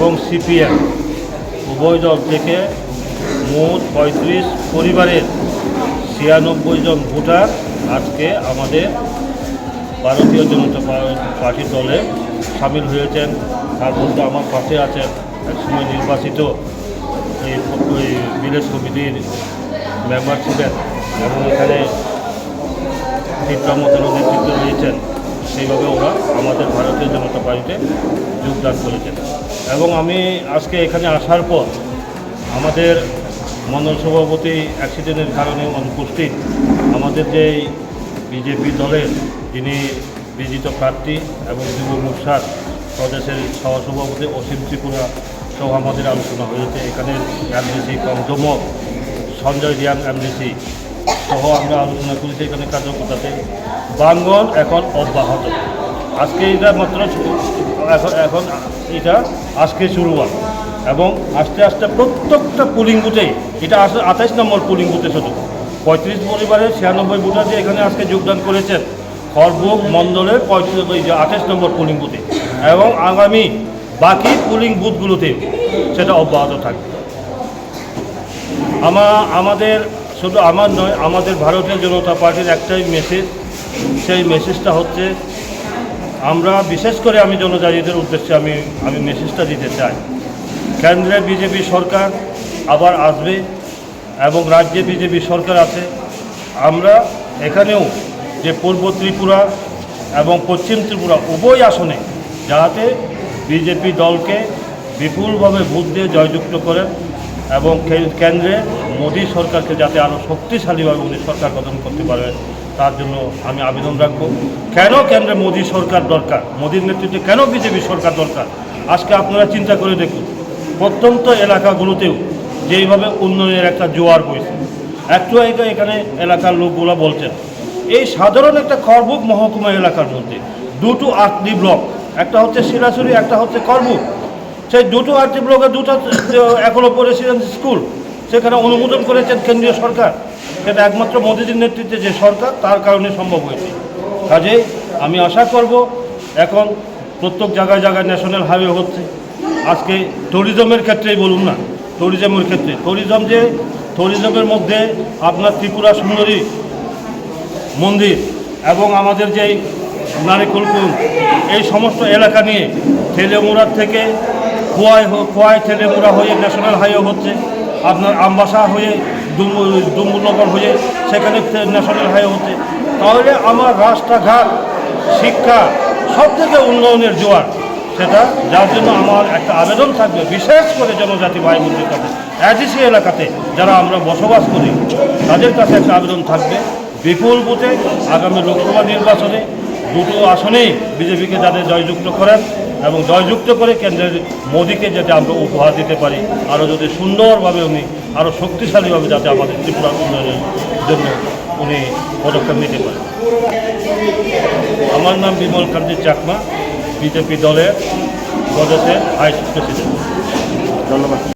এবং সিপিএম উভয় দল থেকে মোট ৩৫ পরিবারের ৯৬ জন ভোটার আজকে আমাদের ভারতীয় জনতা পার্টির দলে সামিল হয়েছেন। তার মধ্যে আমার পাশে আছেন একসময় নির্বাচিত এই ভিলেজ কমিটির মেম্বার ছিলেন এবং এখানে চিত্রামতেরও নেতৃত্বে রয়েছেন। সেইভাবে ওরা আমাদের ভারতীয় জনতা পার্টিতে যোগদান করেছেন এবং আমি আজকে এখানে আসার পর আমাদের মণ্ডল সভাপতি অ্যাক্সিডেন্টের কারণে অনুপস্থিত আমাদের যে বিজেপি দলের যিনি বিজিত প্রার্থী এবং যুব মোর্চার প্রদেশের সহসভাপতি অসীম ত্রিপুরা সহ আমাদের আলোচনা হয়েছে। এখানে এমডিসি কমজমক সঞ্জয় রিয়াং এমডিসি সহ আমরা আলোচনা করেছি। এখানে কার্যকর্তাতে বাঙ্গন এখন অব্যাহত। আজকে এটা মাত্র এখন এটা আজকে শুরুয়াত এবং আস্তে আস্তে প্রত্যেকটা পোলিং বুথেই এটা ২৮ নম্বর পোলিং বুথে শুধু ৩৫ পরিবারের ৯৬ ভোটার যে এখানে আজকে যোগদান করেছেন খড়বুক মণ্ডলের ২৮ নম্বর পোলিং বুথে এবং আগামী বাকি পোলিং বুথগুলোতে সেটা অব্যাহত থাকবে। আমাদের শুধু আমার নয়, আমাদের ভারতীয় জনতা পার্টির একটাই মেসেজ, সেই মেসেজটা হচ্ছে আমরা বিশেষ করে আমি জনজাতিদের উদ্দেশ্যে আমি মেসেজটা দিতে চাই। কেন্দ্রে বিজেপি সরকার আবার আসবে এবং রাজ্যে বিজেপি সরকার আছে। আমরা এখানেও যে পূর্ব ত্রিপুরা এবং পশ্চিম ত্রিপুরা উভয় আসনে যাতে বিজেপি দলকে বিপুলভাবে ভোট দিয়ে জয়যুক্ত করেন এবং কেন্দ্রে মোদী সরকারকে যাতে আরও শক্তিশালীভাবে উনি সরকার গঠন করতে পারে তার জন্য আমি আবেদন রাখব। কেন কেন্দ্রে মোদী সরকার দরকার, মোদীর নেতৃত্বে কেন বিজেপি সরকার দরকার, আজকে আপনারা চিন্তা করে দেখুন প্রত্যন্ত এলাকাগুলোতেও যেইভাবে উন্নয়নের একটা জোয়ার বইছে। একটু এখানে এলাকার লোকগুলো বলছেন এই সাধারণ একটা খড়বুক মহকুমা এলাকার মধ্যে দুটো আটটি ব্লক, একটা হচ্ছে শিলাছড়ি একটা হচ্ছে খড়বুক, সেই দুটো আটটি ব্লকে দুটো এখনো রেসিডেন্সি স্কুল সেখানে অনুমোদন করেছেন কেন্দ্রীয় সরকার। সেটা একমাত্র মোদীজির নেতৃত্বে যে সরকার তার কারণে সম্ভব হয়েছে। কাজেই আমি আশা করব এখন প্রত্যেক জায়গায় জায়গায় ন্যাশনাল হাইওয়ে হচ্ছে। আজকে ট্যুরিজমের ক্ষেত্রেই বলুন না, ট্যুরিজমের ক্ষেত্রে ট্যুরিজমের মধ্যে আপনার ত্রিপুরা সুন্দরী মন্দির এবং আমাদের যেই নারিকুলকুল এই সমস্ত এলাকা নিয়ে থেলেমুড়ার থেকে খোয়াই থেলেমুড়া হয়ে ন্যাশনাল হাইওয়ে হচ্ছে, আপনার আমবাসা হয়ে ডুম্বুরনগর হয়ে সেখানে ন্যাশনাল হাইওয়ে হচ্ছে। তাহলে আমার রাস্তাঘাট শিক্ষা সব থেকে উন্নয়নের জোয়ার সেটা, যার জন্য আমার একটা আবেদন থাকবে বিশেষ করে জনজাতি ভাই বোনদের কাছে, এডিসি এলাকাতে যারা আমরা বসবাস করি তাদের কাছে একটা আবেদন থাকবে বিপুল বুথে আগামী লোকসভা নির্বাচনে দুটো আসনেই বিজেপিকে যাতে জয়যুক্ত করেন এবং জয়যুক্ত করে কেন্দ্রের মোদীকে যাতে আমরা উপহার দিতে পারি, আরও যদি সুন্দরভাবে উনি আরও শক্তিশালীভাবে যাতে আমাদের ত্রিপুরা উন্নয়নের জন্য উনি পদক্ষেপ নিতে পারেন। আমার নাম বিমল কান্তি চাকমা, বিজেপি দলের প্রদেশের ভাইস প্রেসিডেন্ট। ধন্যবাদ।